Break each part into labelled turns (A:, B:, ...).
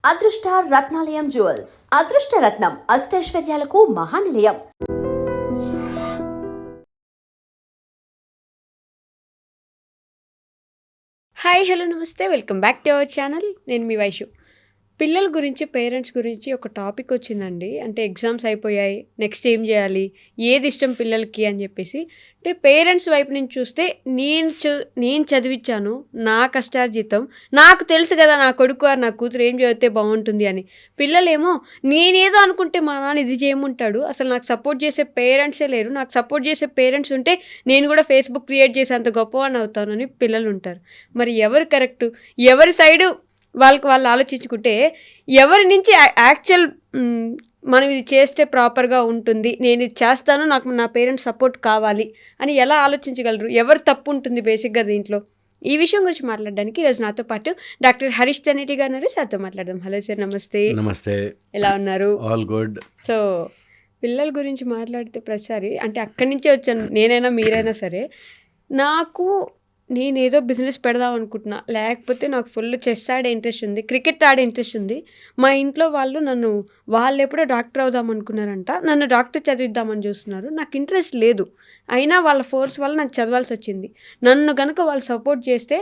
A: అదృష్ట రత్నాలయం జ్యువెల్స్. అదృష్ట రత్నం అష్టైశ్వర్యాలకు మహానిలయం.
B: Hi hello నమస్తే, welcome back to our channel. నేను మీ వైషు. పిల్లల గురించి, పేరెంట్స్ గురించి ఒక టాపిక్ వచ్చిందండి. అంటే ఎగ్జామ్స్ అయిపోయాయి, నెక్స్ట్ ఏం చేయాలి, ఏది ఇష్టం పిల్లలకి అని చెప్పేసి. అంటే పేరెంట్స్ వైపు నుంచి చూస్తే నేను చదివించాను, నా కష్టార్జితం, నాకు తెలుసు కదా నా కొడుకు నా కూతురు ఏం చదివితే బాగుంటుంది అని. పిల్లలేమో నేనేదో అనుకుంటే మా నాన్న ఇది చేయమంటాడు, అసలు నాకు సపోర్ట్ చేసే పేరెంట్సే లేరు, నాకు సపోర్ట్ చేసే పేరెంట్స్ ఉంటే నేను కూడా ఫేస్బుక్ క్రియేట్ చేసే అంత గొప్పవాడిని అవుతానని పిల్లలు ఉంటారు. మరి ఎవరు కరెక్టు, ఎవరి సైడు వాళ్ళు ఆలోచించుకుంటే, ఎవరి నుంచి యాక్చువల్ మనం ఇది చేస్తే ప్రాపర్గా ఉంటుంది, నేను ఇది చేస్తాను, నాకు నా పేరెంట్స్ సపోర్ట్ కావాలి అని ఎలా ఆలోచించగలరు, ఎవరు తప్పు ఉంటుంది బేసిక్గా దీంట్లో? ఈ విషయం గురించి మాట్లాడడానికి ఈరోజు నాతో పాటు డాక్టర్ హరీష్ తనేటి గారు ఉన్నారు. సార్తో మాట్లాడదాం. హలో సార్, నమస్తే.
C: నమస్తే.
B: ఎలా ఉన్నారు?
C: All good.
B: సో పిల్లల గురించి మాట్లాడితే ప్రతిసారి అంటే అక్కడి నుంచే వచ్చాను, నేనైనా మీరైనా సరే. నేనేదో బిజినెస్ పెడదాం అనుకుంటున్నా, లేకపోతే నాకు ఫుల్ చెస్ ఆడే ఇంట్రెస్ట్ ఉంది, క్రికెట్ ఆడే ఇంట్రెస్ట్ ఉంది. మా ఇంట్లో వాళ్ళు ఎప్పుడో డాక్టర్ అవుదాం అనుకున్నారంట, నన్ను డాక్టర్ చదివిద్దామని చూస్తున్నారు. నాకు ఇంట్రెస్ట్ లేదు, అయినా వాళ్ళ ఫోర్స్ వల్ల నాకు చదవాల్సి వచ్చింది. నన్ను కనుక వాళ్ళు సపోర్ట్ చేస్తే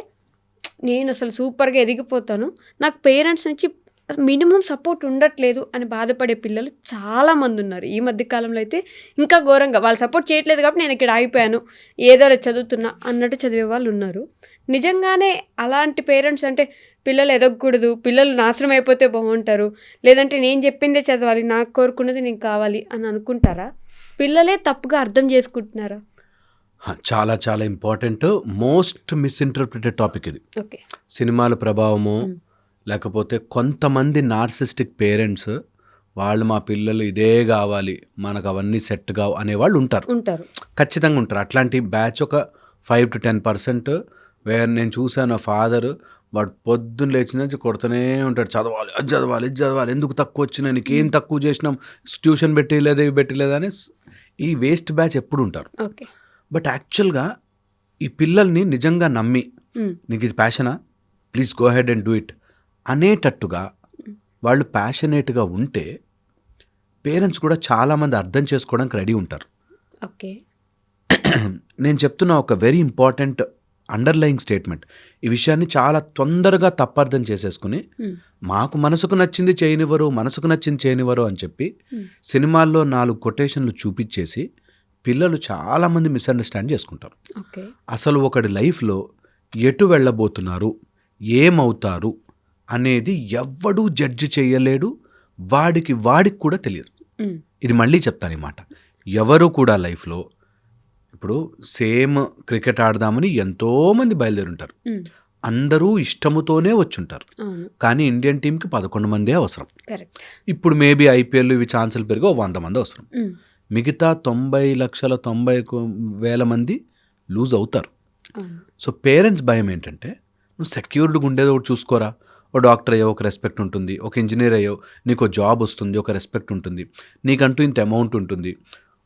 B: నేను అసలు సూపర్గా ఎదిగిపోతాను. నాకు పేరెంట్స్ నుంచి మినిమం సపోర్ట్ ఉండట్లేదు అని బాధపడే పిల్లలు చాలామంది ఉన్నారు. ఈ మధ్యకాలంలో అయితే ఇంకా ఘోరంగా, వాళ్ళు సపోర్ట్ చేయట్లేదు కాబట్టి నేను ఇక్కడ ఆగిపోయాను, ఏదో చదువుతున్నా అన్నట్టు చదివే వాళ్ళు ఉన్నారు. నిజంగానే అలాంటి పేరెంట్స్ అంటే పిల్లలు ఎదగకూడదు, పిల్లలు నాశనం అయిపోతే బాగుంటారు, లేదంటే నేను చెప్పిందే చదవాలి, నాకు కోరుకున్నది నేను కావాలి అని అనుకుంటారా? పిల్లలే తప్పుగా అర్థం చేసుకుంటున్నారా?
C: చాలా చాలా ఇంపార్టెంట్, మోస్ట్ మిస్ఇంటర్ప్రిటెడ్ టాపిక్ ఇది.
B: ఓకే.
C: సినిమాల ప్రభావము, లేకపోతే కొంతమంది నార్సిస్టిక్ పేరెంట్స్, వాళ్ళు మా పిల్లలు ఇదే కావాలి, మనకు అవన్నీ సెట్ కావు అనేవాళ్ళు ఉంటారు. ఖచ్చితంగా ఉంటారు. అట్లాంటి బ్యాచ్ ఒక 5 to 10%. నేను చూశాను, ఫాదర్ వాడు పొద్దున్న లేచిన నుంచి కొడుతూనే ఉంటాడు, చదవాలి, అది చదవాలి, ఇది చదవాలి, ఎందుకు తక్కువ వచ్చినా, నీకేం తక్కువ చేసినాం, ట్యూషన్ పెట్టలేదు, ఇవి పెట్టలేదు అని ఈ వేస్ట్ బ్యాచ్ ఎప్పుడు ఉంటారు. బట్ యాక్చువల్గా ఈ పిల్లల్ని నిజంగా నమ్మి, నీకు ఇది ప్యాషనా, please go ahead and do it అనేటట్టుగా వాళ్ళు ప్యాషనేట్గా ఉంటే పేరెంట్స్ కూడా చాలామంది అర్థం చేసుకోవడానికి రెడీ ఉంటారు.
B: ఓకే.
C: నేను చెప్తున్న ఒక వెరీ ఇంపార్టెంట్ అండర్లయింగ్ స్టేట్మెంట్. ఈ విషయాన్ని చాలా తొందరగా తప్పర్థం చేసేసుకుని, మాకు మనసుకు నచ్చింది చేయనివ్వరు అని చెప్పి సినిమాల్లో 4 కొటేషన్లు చూపించేసి పిల్లలు చాలామంది మిస్అండర్స్టాండ్ చేసుకుంటారు. అసలు ఒకడి లైఫ్లో ఎటు వెళ్ళబోతున్నారు, ఏమవుతారు అనేది ఎవ్వడూ జడ్జి చేయలేడు, వాడికి కూడా తెలియదు. ఇది మళ్ళీ చెప్తాను ఈ మాట. ఎవరు కూడా లైఫ్లో ఇప్పుడు సేమ్ క్రికెట్ ఆడదామని ఎంతోమంది బయలుదేరుంటారు, అందరూ ఇష్టముతోనే వచ్చుంటారు, కానీ ఇండియన్ టీంకి 11 మందే అవసరం. ఇప్పుడు మేబీ ఐపీఎల్ ఇవి ఛాన్సులు పెరిగి 100 మంది అవసరం, మిగతా 90,90,000 మంది లూజ్ అవుతారు. సో పేరెంట్స్ భయం ఏంటంటే, నువ్వు సెక్యూర్డ్గా ఉండేది ఒకటి చూసుకోరా, ఓ డాక్టర్ అయ్యో ఒక రెస్పెక్ట్ ఉంటుంది, ఒక ఇంజనీర్ అయ్యో నీకు జాబ్ వస్తుంది, ఒక రెస్పెక్ట్ ఉంటుంది, నీకంటూ ఇంత అమౌంట్ ఉంటుంది,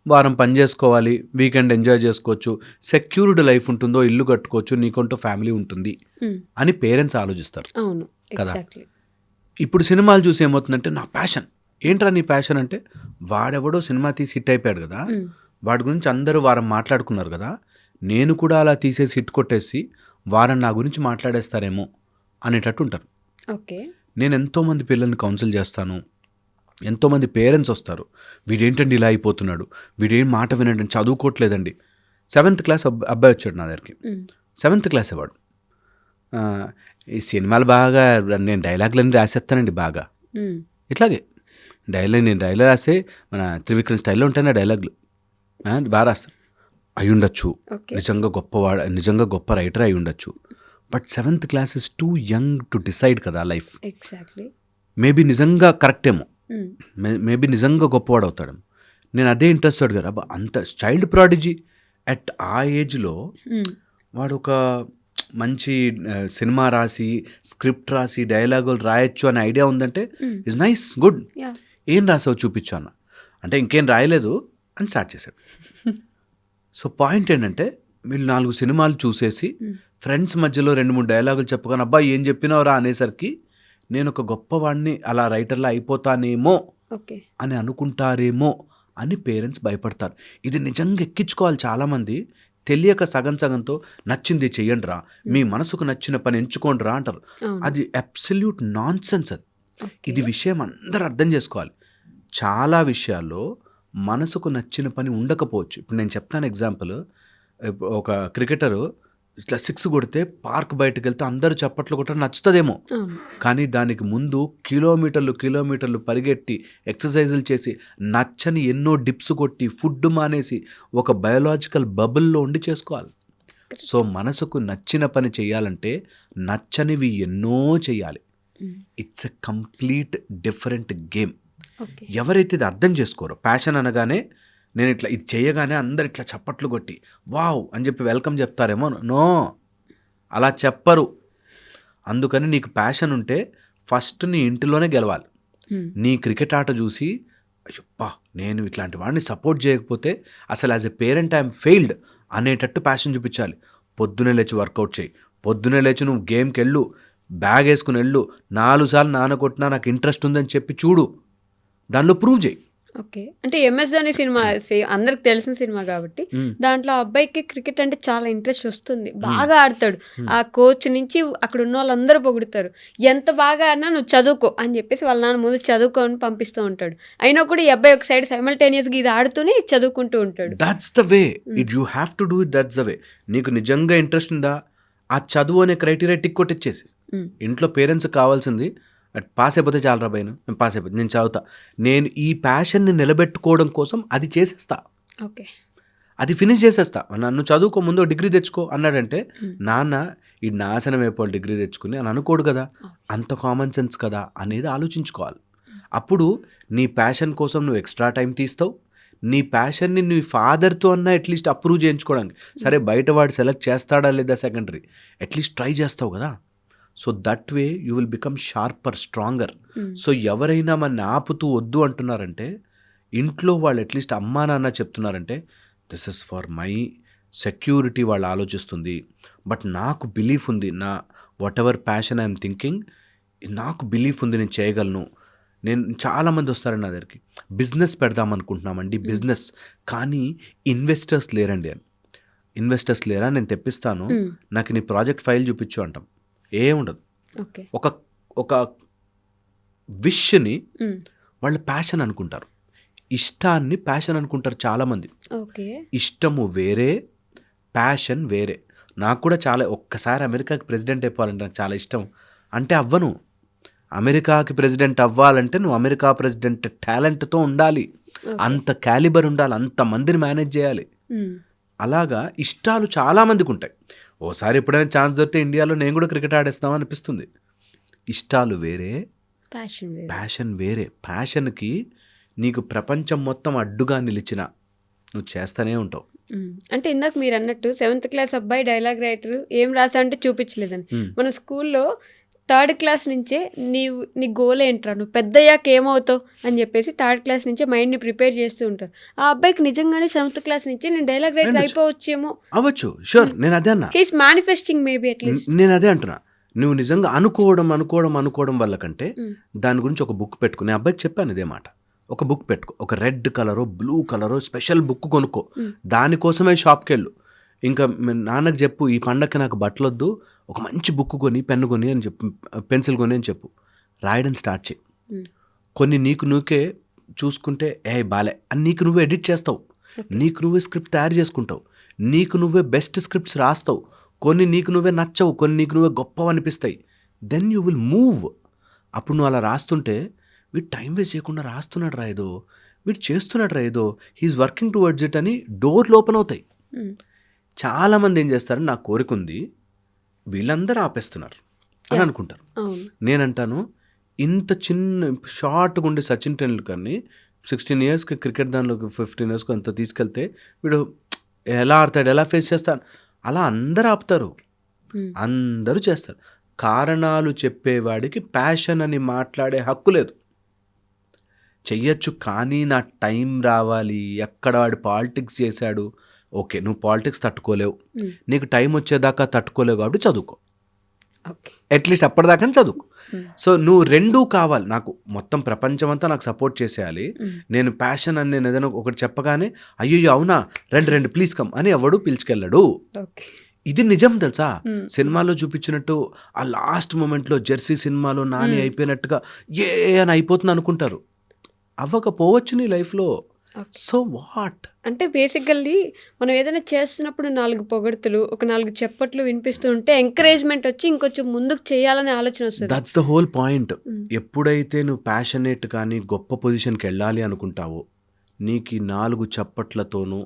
C: వారం పని చేసుకోవాలి, వీకెండ్ ఎంజాయ్ చేసుకోవచ్చు, సెక్యూర్డ్ లైఫ్ ఉంటుందో, ఇల్లు కట్టుకోవచ్చు, నీకంటూ ఫ్యామిలీ ఉంటుంది అని పేరెంట్స్ ఆలోచిస్తారు కదా. ఇప్పుడు సినిమాలు చూసి ఏమవుతుందంటే, నా ప్యాషన్ ఏంట్రా, నీ ప్యాషన్ అంటే, వాడెవడో సినిమా తీసి హిట్ అయిపోయాడు కదా, వాడి గురించి అందరూ వారం మాట్లాడుకున్నారు కదా, నేను కూడా అలా తీసేసి హిట్ కొట్టేసి వారం నా గురించి మాట్లాడేస్తారేమో అనేటట్టు ఉంటారు. నేను ఎంతోమంది పిల్లల్ని కౌన్సిల్ చేస్తాను, ఎంతోమంది పేరెంట్స్ వస్తారు, వీడేంటండి ఇలా అయిపోతున్నాడు, వీడేం మాట వినండి, చదువుకోవట్లేదండి. 7th క్లాస్ అబ్బాయి వచ్చాడు నా దగ్గరికి, 7th క్లాస్ వాడు. ఈ సినిమాలు బాగా నేను డైలాగులన్నీ రాసేస్తానండి బాగా, ఇట్లాగే నేను డైలాగ్ రాసే మన త్రివిక్రమ్ స్టైల్లో ఉంటాయి నా డైలాగులు, బాగా రాస్తాను. అయి ఉండొచ్చు, నిజంగా గొప్ప రైటర్ అయి ఉండొచ్చు, but 7th class is two young to decide కదా లైఫ్. మేబీ నిజంగా కరెక్టేమో, మేబీ నిజంగా గొప్పవాడు అవుతాడేమో. నేను అదే ఇంట్రెస్ట్ అడిగారు, అబ్బా అంత చైల్డ్ ప్రాడిజీ అట్ ఆ ఏజ్లో వాడు ఒక మంచి సినిమా రాసి, స్క్రిప్ట్ రాసి, డైలాగులు రాయొచ్చు అనే ఐడియా ఉందంటే ఇస్ నైస్, గుడ్. ఏం రాసావు చూపించు అన్న అంటే, ఇంకేం రాయలేదు అని స్టార్ట్ చేశాడు. సో పాయింట్ ఏంటంటే, వీళ్ళు 4 సినిమాలు చూసేసి ఫ్రెండ్స్ మధ్యలో 2-3 డైలాగులు చెప్పగానే అబ్బా ఏం చెప్పినావురా అనేసరికి నేను ఒక గొప్పవాడిని అలా రైటర్లా అయిపోతానేమో
B: ఓకే.
C: అని అనుకుంటారేమో అని పేరెంట్స్ భయపడతారు. ఇది నిజంగా ఎక్కించుకోవాలి చాలామంది. తెలియక సగం సగంతో నచ్చింది చెయ్యండిరా, మీ మనసుకు నచ్చిన పని ఎంచుకోండిరా అంటారు.
B: అవును.
C: అది అబ్సల్యూట్ నాన్ సెన్స్. అది
B: ఓకే.
C: ఇది విషయం అందరూ అర్థం చేసుకోవాలి. చాలా విషయాల్లో మనసుకు నచ్చిన పని ఉండకపోవచ్చు. ఇప్పుడు నేను చెప్తాను ఎగ్జాంపుల్. ఒక క్రికెటరు ఇట్లా 6 కొడితే పార్క్ బయటకు వెళ్తే అందరూ చప్పట్లు కొట్టడం నచ్చుతుందేమో,
B: అవును.
C: కానీ దానికి ముందు కిలోమీటర్లు పరిగెట్టి ఎక్సర్సైజులు చేసి నచ్చని ఎన్నో డిప్స్ కొట్టి ఫుడ్ మానేసి ఒక బయోలాజికల్ బబుల్లో ఉండి చేసుకోవాలి. సో మనసుకు నచ్చిన పని చేయాలంటే నచ్చనివి ఎన్నో చేయాలి. It's a complete different game.
B: Okay.
C: ఎవరైతే ఇది అర్థం చేసుకోరో, ప్యాషన్ అనగానే నేను ఇట్లా ఇది చేయగానే అందరు ఇట్లా చప్పట్లు కొట్టి వావ్ అని చెప్పి వెల్కమ్ చెప్తారేమో. నో, అలా చెప్పరు. అందుకని నీకు ప్యాషన్ ఉంటే ఫస్ట్ నీ ఇంటిలోనే గెలవాలి. నీ క్రికెట్ ఆట చూసి అయ్యప్పా నేను ఇట్లాంటి వాడిని సపోర్ట్ చేయకపోతే అసలు as a parent I'm failed అనేటట్టు ప్యాషన్ చూపించాలి. పొద్దునే లేచి వర్కౌట్ చేయి, పొద్దునే లేచి నువ్వు గేమ్కి వెళ్ళు, బ్యాగ్ వేసుకుని వెళ్ళు, 4 సార్లు నానకొట్టినా నాకు ఇంట్రెస్ట్ ఉందని చెప్పి చూడు, దానిలో ప్రూవ్ చేయి.
B: ఓకే. అంటే ఎంఎస్ ధోని సినిమా అందరికి తెలిసిన సినిమా కాబట్టి దాంట్లో ఆ అబ్బాయికి క్రికెట్ అంటే చాలా ఇంట్రెస్ట్ వస్తుంది, బాగా ఆడతాడు. ఆ కోచ్ నుంచి అక్కడ ఉన్న వాళ్ళందరూ పొగుడుతారు, ఎంత బాగా ఆడినా నువ్వు చదువుకో అని చెప్పేసి వాళ్ళ నాన్న ముందు చదువుకొని పంపిస్తూ ఉంటాడు. అయినా కూడా ఈ అబ్బాయి ఒక సైడ్ సైమల్టేనియస్గా ఇది ఆడుతూనే చదువుకుంటూ ఉంటాడు.
C: That's the way it you have to do it. That's the way. నీకు నిజంగా ఇంట్రెస్ట్ ఉందా, ఆ చదువు అనే క్రైటీరియా టిక్ కొట్టిచ్చేసి. ఇంట్లో పేరెంట్స్ కావాల్సింది పాస్ అయిపోతే చాలా రాబాయి, నేను పాస్ అయిపోతే నేను చదువుతా, నేను ఈ ప్యాషన్ని నిలబెట్టుకోవడం కోసం అది చేసేస్తా,
B: ఓకే,
C: అది ఫినిష్ చేసేస్తా. నన్ను చదువుకో ముందు డిగ్రీ తెచ్చుకో అన్నాడంటే నాన్న ఈ నాశనం అయిపోవాలి డిగ్రీ తెచ్చుకుని అని అనుకోడు కదా. అంత కామన్ సెన్స్ కదా అనేది ఆలోచించుకోవాలి. అప్పుడు నీ ప్యాషన్ కోసం నువ్వు ఎక్స్ట్రా టైం తీస్తావు. నీ ప్యాషన్ని నీ ఫాదర్తో అన్నా అట్లీస్ట్ అప్రూవ్ చేయించుకోవడానికి, సరే బయట వాడు సెలెక్ట్ చేస్తాడా లేదా సెకండరీ, అట్లీస్ట్ ట్రై చేస్తావు కదా. So that way you will become sharper, stronger. So ఎవరైనా మన ఆపుతూ వద్దు అంటున్నారంటే ఇంట్లో వాళ్ళు అట్లీస్ట్ అమ్మా నాన్న చెప్తున్నారంటే this is for my security వాళ్ళు ఆలోచిస్తుంది. బట్ నాకు బిలీఫ్ ఉంది, నా what ever passion I'm thinking, నాకు బిలీఫ్ ఉంది, నేను చేయగలను. నేను చాలామంది వస్తారండి నా దగ్గరికి, బిజినెస్ పెడదాం అనుకుంటున్నామండి, బిజినెస్ కానీ ఇన్వెస్టర్స్ లేరండి అని. ఇన్వెస్టర్స్ లేరా, నేను తెప్పిస్తాను, నాకు నీ ప్రాజెక్ట్ ఫైల్ చూపించు అంటాం. ఏముండదు. ఒక ఒక విష్ని వాళ్ళు ప్యాషన్ అనుకుంటారు, ఇష్టాన్ని ప్యాషన్ అనుకుంటారు చాలామంది. ఇష్టము వేరే, ప్యాషన్ వేరే. నాకు కూడా చాలా, ఒక్కసారి అమెరికాకి ప్రెసిడెంట్ అయిపోవాలంటే నాకు చాలా ఇష్టం, అంటే అవ్వను. అమెరికాకి ప్రెసిడెంట్ అవ్వాలంటే నువ్వు అమెరికా ప్రెసిడెంట్ టాలెంట్తో ఉండాలి, అంత క్యాలిబర్ ఉండాలి, అంతమందిని మేనేజ్ చేయాలి. అలాగా ఇష్టాలు చాలామందికి ఉంటాయి. ఓసారి ఎప్పుడైనా ఛాన్స్ దొరికితే ఇండియాలో నేను కూడా క్రికెట్ ఆడేస్తాం అనిపిస్తుంది. ఇష్టాలు వేరే, ప్యాషన్ వేరే. ప్యాషన్కి నీకు ప్రపంచం మొత్తం అడ్డుగా నిలిచిన నువ్వు చేస్తూనే ఉంటావు.
B: అంటే ఇందాక మీరు అన్నట్టు 7th క్లాస్ అబ్బాయి డైలాగ్ రైటర్ ఏం రాసా అంటే చూపించలేదని, మనం స్కూల్లో 3rd క్లాస్ నుంచే నీ గోల్ ఏంట్రా, నువ్వు పెద్దయ్యాక ఏమవుతావు అని చెప్పేసి 3rd క్లాస్ నుంచే మైండ్ని ప్రిపేర్ చేస్తూ ఉంటారు. ఆ అబ్బాయికి నిజంగానే 7th క్లాస్ నుంచి నేను డైలాగ్ రైటర్ అయిపోవచ్చేమో,
C: అవ్వచ్చు, షూర్. నేను అదే అన్నా,
B: హీస్ మేనిఫెస్టింగ్ మేబీ అట్లీస్ట్.
C: నేను అదే అంటున్నా, నువ్వు నిజంగా అనుకోవడం వల్ల కంటే దాని గురించి ఒక బుక్ పెట్టుకుని, అబ్బాయికి చెప్పాను ఇదే మాట, ఒక బుక్ పెట్టుకో, ఒక రెడ్ కలరో బ్లూ కలరో స్పెషల్ బుక్ కొనుక్కో, దానికోసమే షాప్కి వెళ్ళు. ఇంకా నాన్నకు చెప్పు ఈ పండగకి నాకు బట్టలు వద్దు, ఒక మంచి బుక్ కొని, పెన్ను కొని అని చెప్పు, పెన్సిల్ కొని అని చెప్పు, రాయడం స్టార్ట్ చేయి. కొన్ని నీకు నువ్వే చూసుకుంటే బాలే అని నీకు నువ్వే ఎడిట్ చేస్తావు, నీకు నువ్వే స్క్రిప్ట్ తయారు చేసుకుంటావు, నీకు నువ్వే బెస్ట్ స్క్రిప్ట్స్ రాస్తావు. కొన్ని నీకు నువ్వే నచ్చవు, కొన్ని నీకు నువ్వే గొప్పవి అనిపిస్తాయి. Then you will move. అప్పుడు నువ్వు అలా రాస్తుంటే వీడు టైం వేస్ట్ చేయకుండా రాస్తున్నాడు రా ఏదో, వీడు చేస్తున్నాడు రా ఏదో, హీఈస్ వర్కింగ్ టువర్డ్స్ ఇట్ అని డోర్లు ఓపెన్ అవుతాయి. చాలామంది ఏం చేస్తారు, నా కోరిక ఉంది వీళ్ళందరూ ఆపేస్తున్నారు అని అనుకుంటారు. నేనంటాను, ఇంత చిన్న షార్ట్గా ఉండే సచిన్ టెండూల్కర్ని 16 ఇయర్స్కి క్రికెట్ దానిలోకి 15 ఇయర్స్కి అంత తీసుకెళ్తే వీడు ఎలా ఆడతాడు, ఎలా ఫేస్ చేస్తాడు, అలా అందరూ ఆపుతారు, అందరూ చేస్తారు. కారణాలు చెప్పేవాడికి ప్యాషన్ అని మాట్లాడే హక్కు లేదు. చెయ్యొచ్చు, కానీ నా టైం రావాలి, ఎక్కడ వాడు పాలిటిక్స్ చేశాడు, ఓకే నువ్వు పాలిటిక్స్ తట్టుకోలేవు, నీకు టైం వచ్చేదాకా తట్టుకోలేవు కాబట్టి చదువుకో,
B: ఓకే.
C: అట్లీస్ట్ అప్పటిదాకా చదువుకు. సో నువ్వు రెండూ కావాలి. నాకు మొత్తం ప్రపంచం అంతా నాకు సపోర్ట్ చేసేయాలి. నేను ప్యాషన్ అని నేను ఏదైనా ఒకటి చెప్పగానే అయ్యో అవునా రండి ప్లీజ్ కమ్ అని ఎవడు పిలుచుకెళ్ళడు.
B: ఓకే.
C: ఇది నిజం తెలుసా. సినిమాలో చూపించినట్టు ఆ లాస్ట్ మూమెంట్లో జెర్సీ సినిమాలో నాని అయిపోయినట్టుగా ఏ అని అయిపోతుంది అనుకుంటారు. అవ్వకపోవచ్చు నీ లైఫ్లో. సో వాట్
B: అంటే బేసికల్లీ మనం ఏదైనా చేస్తున్నప్పుడు 4 పొగడ్తలు, ఒక 4 చెప్పట్లు వినిపిస్తూ ఉంటే ఎంకరేజ్మెంట్ వచ్చి ఇంకొంచెం ముందుకు చేయాలనే ఆలోచన వస్తుంది.
C: That's the whole point. ఎప్పుడైతే నువ్వు ప్యాషనేట్ కానీ గొప్ప పొజిషన్కి వెళ్ళాలి అనుకుంటావో నీకు ఈ 4 చప్పట్లతోనూ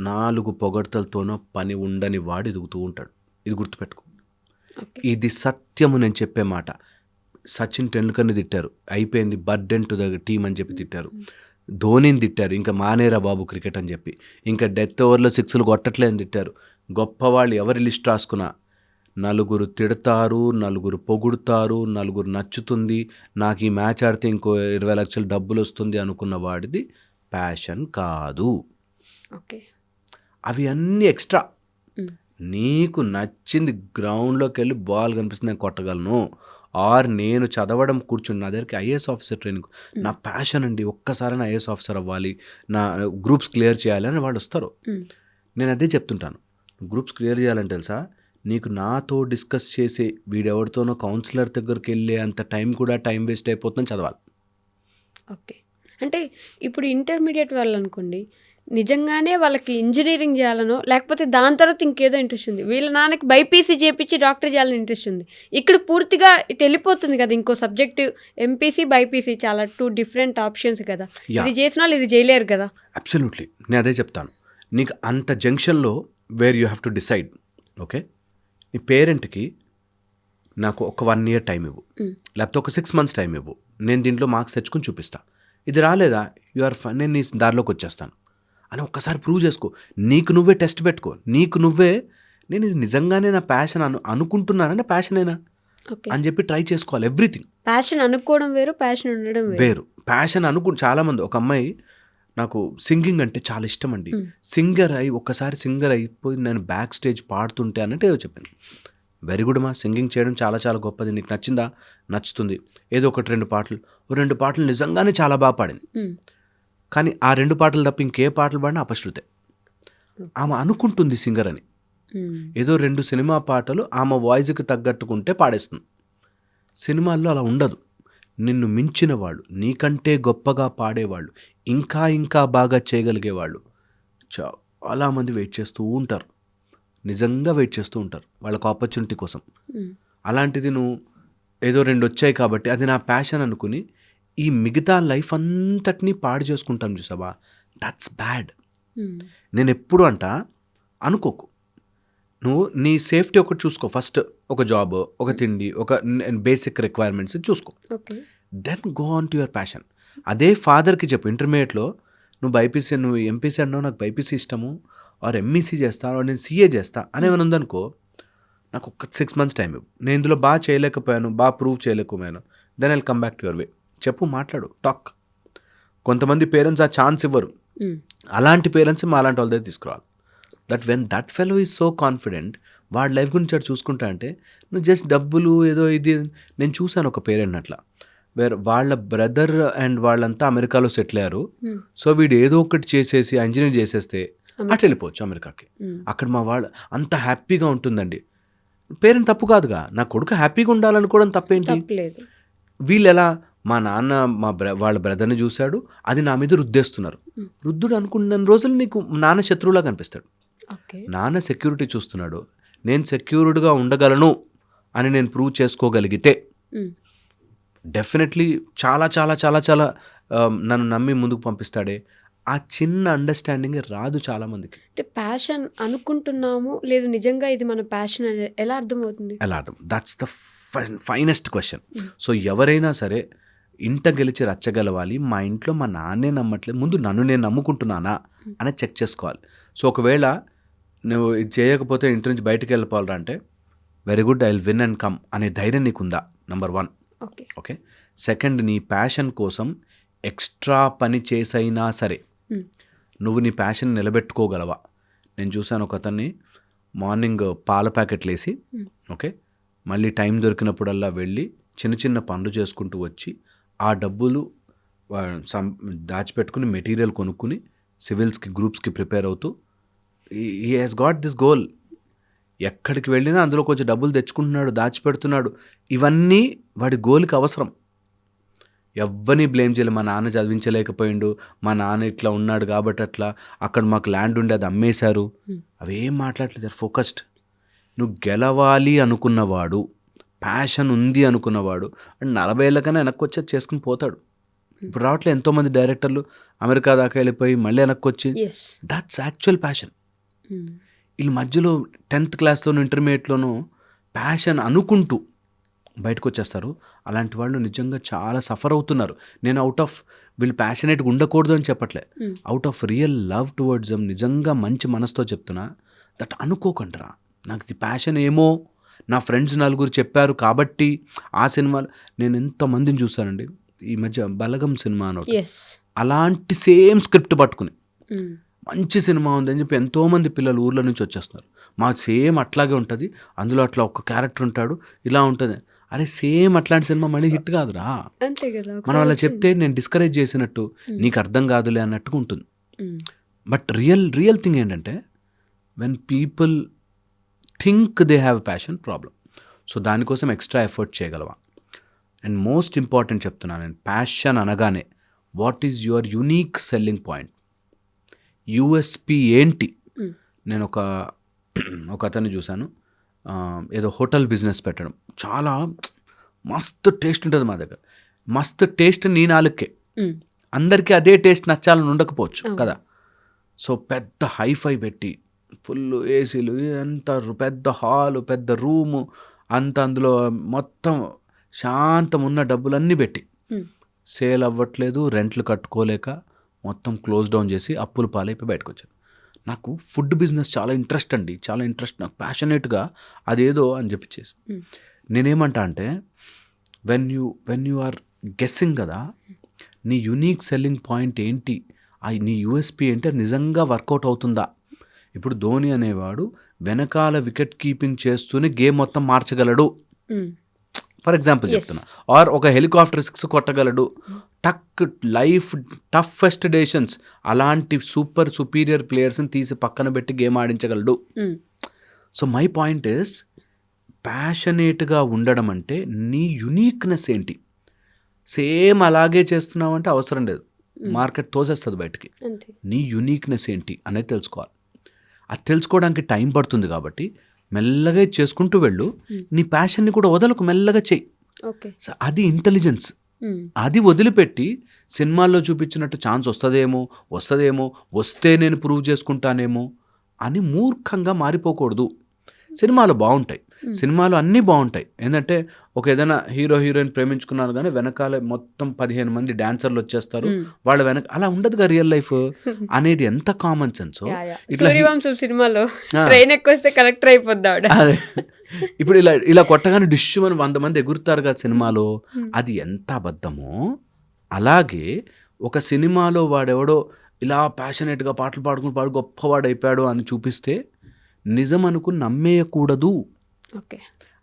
C: 4 పొగడ్తలతోనో పని ఉండని వాడు ఎదుగుతూ ఉంటాడు. ఇది గుర్తుపెట్టుకో. ఇది సత్యము నేను చెప్పే మాట. సచిన్ టెండూల్కర్ని తిట్టారు, అయిపోయింది బర్డెన్ టు ద టీమ్ అని చెప్పి తిట్టారు. ధోనిని తిట్టారు, ఇంకా మానేరా బాబు క్రికెట్ అని చెప్పి. ఇంకా డెత్ ఓవర్లో 6లు కొట్టట్లే అని తిట్టారు. గొప్పవాళ్ళు ఎవరి లిస్ట్ రాసుకున్నా 4 తిడతారు, 4 పొగుడుతారు, 4 నచ్చుతుంది, నాకు ఈ మ్యాచ్ ఆడితే ఇంకో 20 లక్షలు డబ్బులు వస్తుంది అనుకున్న వాడిది ప్యాషన్ కాదు.
B: ఓకే.
C: అవి అన్నీ ఎక్స్ట్రా. నీకు నచ్చింది గ్రౌండ్లోకి వెళ్ళి బాల్ కనిపిస్తుంది నేను కొట్టగలను, ఆర్ నేను చదవడం కూర్చుని నా దగ్గరికి ఐఏఎస్ ఆఫీసర్ ట్రైనింగ్ నా ప్యాషన్ అండి, ఒక్కసారి నా ఐఏఎస్ ఆఫీసర్ అవ్వాలి, నా గ్రూప్స్ క్లియర్ చేయాలి అని వాళ్ళు వస్తారు. నేను అదే చెప్తుంటాను, గ్రూప్స్ క్లియర్ చేయాలని తెలుసా, నీకు నాతో డిస్కస్ చేసే వీడెవరితోనో కౌన్సిలర్ దగ్గరికి వెళ్ళే అంత టైం కూడా టైం వేస్ట్ అయిపోతుందని చదవాలి.
B: ఓకే. అంటే ఇప్పుడు ఇంటర్మీడియట్ వాళ్ళు అనుకోండి, నిజంగానే వాళ్ళకి ఇంజనీరింగ్ చేయాలనో లేకపోతే దాని తర్వాత ఇంకేదో ఇంట్రెస్ట్ ఉంది, వీళ్ళ నాన్నకి బైపీసీ చేపించి డాక్టర్ చేయాలని ఇంట్రెస్ట్ ఉంది, ఇక్కడ పూర్తిగా ఇటు వెళ్ళిపోతుంది కదా ఇంకో సబ్జెక్ట్. ఎంపీసీ బైపీసీ చాలా 2 డిఫరెంట్ ఆప్షన్స్ కదా. ఇది చేసిన వాళ్ళు ఇది చేయలేరు కదా.
C: అబ్సల్యూట్లీ, నేను అదే చెప్తాను. నీకు అంత జంక్షన్లో where you have to decide. Okay, నీ పేరెంట్కి నాకు ఒక 1 year టైం ఇవ్వు, లేకపోతే ఒక 6 months టైం ఇవ్వు, నేను దీంట్లో మార్క్స్ తెచ్చుకొని చూపిస్తా, ఇది రాలేదా యు ఆర్ ఫైన్, నేను నీ దారిలోకి వచ్చేస్తాను అని ఒక్కసారి ప్రూవ్ చేసుకో. నీకు నువ్వే టెస్ట్ పెట్టుకో, నీకు నువ్వే నేను ఇది నిజంగానే నా ప్యాషన్ అనుకుంటున్నానంటే ప్యాషనేనా అని చెప్పి ట్రై చేసుకోవాలి. ఎవ్రీథింగ్
B: ప్యాషన్ అనుకోవడం వేరు, ప్యాషన్ ఉండడం
C: వేరు. ప్యాషన్ చాలామంది, ఒక అమ్మాయి నాకు సింగింగ్ అంటే చాలా ఇష్టం అండి, సింగర్ అయి ఒక్కసారి సింగర్ అయిపోయి నేను బ్యాక్ స్టేజ్ పాడుతుంటే అన్నట్టు ఏదో చెప్పాను. వెరీ గుడ్ మా, సింగింగ్ చేయడం చాలా చాలా గొప్పది, నీకు నచ్చిందా, నచ్చుతుంది, ఏదో 1-2 పాటలు, 2 పాటలు నిజంగానే చాలా బాగా పాడింది, కానీ ఆ 2 పాటలు తప్ప ఇంకే పాటలు పాడినా అపశృతే. ఆమె అనుకుంటుంది సింగర్ అని, ఏదో 2 సినిమా పాటలు ఆమె వాయిస్కి తగ్గట్టుకుంటే పాడేస్తుంది. సినిమాల్లో అలా ఉండదు. నిన్ను మించిన వాళ్ళు, నీకంటే గొప్పగా పాడేవాళ్ళు, ఇంకా ఇంకా బాగా చేయగలిగేవాళ్ళు చాలామంది వెయిట్ చేస్తూ ఉంటారు, నిజంగా వెయిట్ చేస్తూ ఉంటారు వాళ్ళకి ఆపర్చునిటీ కోసం. అలాంటిది నువ్వు ఏదో 2 వచ్చాయి కాబట్టి అది నా ప్యాషన్ అనుకుని ఈ మిగతా లైఫ్ అంతటినీ పాడు చేసుకుంటాను చూసావా, దట్స్ బ్యాడ్. నేను ఎప్పుడు అనుకోకు, నువ్వు నీ సేఫ్టీ ఒకటి చూసుకో ఫస్ట్, ఒక జాబ్, ఒక తిండి, ఒక బేసిక్ రిక్వైర్మెంట్స్ చూసుకో, then go on to your passion. అదే ఫాదర్కి చెప్పు, ఇంటర్మీడియట్లో నువ్వు బైపీసీ, నువ్వు ఎంపీసీ అన్నావు, నాకు బైపీసీ ఇష్టము, ఆర్ ఎంఈసీ చేస్తా, ఆర్ నేను సీఏ చేస్తా అని ఏమైనా ఉందనుకో, నాకు ఒక 6 months టైం ఇవ్వు, నేను ఇందులో బాగా చేయలేకపోయాను, బాగా ప్రూవ్ చేయలేకపోయాను, then I will come back to your way. చెప్పు, మాట్లాడు, టాక్. కొంతమంది పేరెంట్స్ ఆ ఛాన్స్ ఇవ్వరు, అలాంటి పేరెంట్స్ మా అలాంటి వాళ్ళ దగ్గర తీసుకురావాలి. That when that fellow is so confident, వాడి లైఫ్ గురించి అటు చూసుకుంటా అంటే నువ్వు జస్ట్ డబ్బులు ఏదో ఇది. నేను చూశాను ఒక పేరెంట్ అట్లా, వేరే వాళ్ళ బ్రదర్ అండ్ వాళ్ళంతా అమెరికాలో సెటిల్ అయ్యారు, సో వీడు ఏదో ఒకటి చేసేసి ఇంజనీర్ చేసేస్తే అటు వెళ్ళిపోవచ్చు అమెరికాకి. అక్కడ మా వాళ్ళు అంత హ్యాపీగా ఉంటుందండి. పేరెంట్ తప్పు కాదుగా, నా కొడుకు హ్యాపీగా ఉండాలనుకోవడం తప్పేంటి. వీళ్ళు ఎలా, మా నాన్న వాళ్ళ బ్రదర్ని చూశాడు, అది నా మీద రుద్దేస్తున్నారు. రుద్దుడు అనుకున్న రోజులు నీకు నాన్న శత్రువులా కనిపిస్తాడు. నాన్న సెక్యూరిటీ చూస్తున్నాడు, నేను సెక్యూర్డ్గా ఉండగలను అని నేను ప్రూవ్ చేసుకోగలిగితే డెఫినెట్లీ చాలా చాలా చాలా చాలా నన్ను నమ్మి ముందుకు పంపిస్తాడే. ఆ చిన్న అండర్స్టాండింగ్ రాదు చాలామందికి.
B: అంటే ప్యాషన్ అనుకుంటున్నాము లేదు నిజంగా ఇది మన ప్యాషన్ ఎలా అర్థమవుతుంది?
C: ఎలా అర్థం, that's the finest question. So ఎవరైనా సరే ఇంట గెలిచి రచ్చగలవాలి, మా ఇంట్లో మా నాన్నే నమ్మట్లేదు, ముందు నన్ను నేను నమ్ముకుంటున్నానా అనేది చెక్ చేసుకోవాలి. సో ఒకవేళ నువ్వు ఇది చేయకపోతే ఇంటి నుంచి బయటకు వెళ్ళిపోవాలా అంటే very good, I will win and come అనే ధైర్యం నీకుందా, నెంబర్ 1. ఓకే. సెకండ్, నీ ప్యాషన్ కోసం ఎక్స్ట్రా పని చేసైనా సరే నువ్వు నీ ప్యాషన్ నిలబెట్టుకోగలవా. నేను చూశాను ఒక అతన్ని మార్నింగ్ పాల ప్యాకెట్లు వేసి, ఓకే, మళ్ళీ టైం దొరికినప్పుడల్లా వెళ్ళి చిన్న చిన్న పనులు చేసుకుంటూ వచ్చి ఆ డబ్బులు దాచిపెట్టుకుని మెటీరియల్ కొనుక్కుని సివిల్స్కి గ్రూప్స్కి ప్రిపేర్ అవుతూ he has got this goal. ఎక్కడికి వెళ్ళినా అందులో కొంచెం డబ్బులు తెచ్చుకుంటున్నాడు, దాచిపెడుతున్నాడు. ఇవన్నీ వాడి గోల్కి అవసరం. ఎవ్వరిని బ్లేమ్ చేయలేదు. మా నాన్న చదివించలేకపోయిండు, మా నాన్న ఇట్లా ఉన్నాడు కాబట్టి అట్లా, అక్కడ మాకు ల్యాండ్ ఉండి అది అమ్మేశారు, అవేం మాట్లాడలేదు. ఫోకస్డ్. నువ్వు గెలవాలి అనుకున్నవాడు, ప్యాషన్ ఉంది అనుకున్నవాడు అండ్ 40 ఏళ్ళకన్నా వెనక్కి వచ్చి చేసుకుని పోతాడు. ఇప్పుడు రావట్లేదు ఎంతోమంది డైరెక్టర్లు అమెరికా దాకా వెళ్ళిపోయి మళ్ళీ వెనక్కి వచ్చి, దట్స్ యాక్చువల్ ప్యాషన్. వీళ్ళ మధ్యలో 10th క్లాస్లోనూ ఇంటర్మీడియట్లోనూ ప్యాషన్ అనుకుంటూ బయటకు వచ్చేస్తారు. అలాంటి వాళ్ళు నిజంగా చాలా సఫర్ అవుతున్నారు. నేను అవుట్ ఆఫ్ వీళ్ళు ప్యాషనేట్గా ఉండకూడదు అని చెప్పట్లే, out of real love towards them నిజంగా మంచి మనసుతో చెప్తున్నా. దట్ అనుకోకండిరా, నాకు ఇది ప్యాషన్ ఏమో, నా ఫ్రెండ్స్ 4 చెప్పారు కాబట్టి ఆ సినిమాలు. నేను ఎంతమందిని చూస్తానండి ఈ మధ్య, బలగం సినిమా అని ఒకటి, అలాంటి సేమ్ స్క్రిప్ట్ పట్టుకుని మంచి సినిమా ఉందని చెప్పి ఎంతోమంది పిల్లలు ఊర్ల నుంచి వచ్చేస్తున్నారు. మా సేమ్ అట్లాగే ఉంటుంది, అందులో అట్లా ఒక క్యారెక్టర్ ఉంటాడు, ఇలా ఉంటుంది. అరే సేమ్ అట్లాంటి సినిమా మళ్ళీ హిట్ కాదురా.
B: అంతే కదా,
C: మనం అలా చెప్తే నేను డిస్కరేజ్ చేసినట్టు, నీకు అర్థం కాదులే అన్నట్టుగా ఉంటుంది. బట్ రియల్ థింగ్ ఏంటంటే, when people think they have passion, problem. So దానికోసం ఎక్స్ట్రా ఎఫర్ట్ చేయగలవా? అండ్ మోస్ట్ ఇంపార్టెంట్ చెప్తున్నాను నేను, ప్యాషన్ అనగానే what is your unique selling point, USP ఏంటి? నేను ఒక అతన్ని చూశాను, ఏదో హోటల్ బిజినెస్ పెట్టడం, చాలా మస్తు టేస్ట్ ఉంటుంది మా దగ్గర. మస్తు టేస్ట్ నీ నాలుకే, అందరికీ అదే టేస్ట్ నచ్చాలని ఉండకపోవచ్చు కదా. సో పెద్ద హైఫై పెట్టి, ఫుల్ ఏసీలు, ఎంత పెద్ద హాలు, పెద్ద రూము అంత, అందులో మొత్తం శాంతం ఉన్న డబ్బులన్నీ పెట్టి సేల్ అవ్వట్లేదు, రెంట్లు కట్టుకోలేక మొత్తం క్లోజ్ డౌన్ చేసి అప్పులు పాలైపోయి బయటకు వచ్చాను. నాకు ఫుడ్ బిజినెస్ చాలా ఇంట్రెస్ట్ అండి, చాలా ఇంట్రెస్ట్, నాకు ప్యాషనేట్గా అదేదో అని చెప్పిచ్చేసి. నేనేమంటా అంటే, వెన్ యూ ఆర్ గెస్సింగ్ కదా, నీ యునీక్ సెల్లింగ్ పాయింట్ ఏంటి, నీ యూఎస్పీ ఏంటి, అది నిజంగా వర్కౌట్ అవుతుందా? ఇప్పుడు ధోని అనేవాడు వెనకాల వికెట్ కీపింగ్ చేస్తూనే గేమ్ మొత్తం మార్చగలడు, ఫర్ ఎగ్జాంపుల్ చెప్తున్నా. ఆర్ ఒక హెలికాప్టర్ 6 కొట్టగలడు, లైఫ్ టఫెస్ట్ డెసిషన్స్, అలాంటి సుపీరియర్ ప్లేయర్స్ని తీసి పక్కన పెట్టి గేమ్ ఆడించగలడు. సో మై పాయింట్ ఇస్, ప్యాషనేట్గా ఉండడం అంటే నీ యునీక్నెస్ ఏంటి? సేమ్ అలాగే చేస్తున్నావు అంటే అవసరం లేదు, మార్కెట్ తోసేస్తుంది బయటికి. నీ యునీక్నెస్ ఏంటి అనేది తెలుసుకోవాలి. అది తెలుసుకోవడానికి టైం పడుతుంది కాబట్టి మెల్లగా చేసుకుంటూ వెళ్ళు. నీ ప్యాషన్ని కూడా వదలకు, మెల్లగా చెయ్యి. సో అది ఇంటెలిజెన్స్. అది వదిలిపెట్టి సినిమాల్లో చూపించినట్టు ఛాన్స్ వస్తుందేమో, వస్తే నేను ప్రూవ్ చేసుకుంటానేమో అని మూర్ఖంగా మారిపోకూడదు. సినిమాలు బాగుంటాయి, సినిమాలు అన్నీ బాగుంటాయి. ఏంటంటే ఏదైనా హీరో హీరోయిన్ ప్రేమించుకున్నారు కానీ వెనకాల మొత్తం 15 మంది డాన్సర్లు వచ్చేస్తారు, వాళ్ళ వెనక అలా ఉండదుగా రియల్ లైఫ్ అనేది. ఎంత కామన్ సెన్స్.
B: సూర్యవంశం సినిమాలో ట్రైన్ ఎక్కువస్తే కలెక్టర్ అయిపోద్దాడు.
C: ఇప్పుడు ఇలా కొట్టగానే డిష్ అని 100 మంది ఎగురుతారు కదా సినిమాలో, అది ఎంత అబద్ధమో. అలాగే ఒక సినిమాలో వాడెవడో ఇలా ప్యాషనేట్గా పాటలు పాడుకుని గొప్పవాడు అయిపోయాడు అని చూపిస్తే నిజం అనుకుని నమ్మేయకూడదు.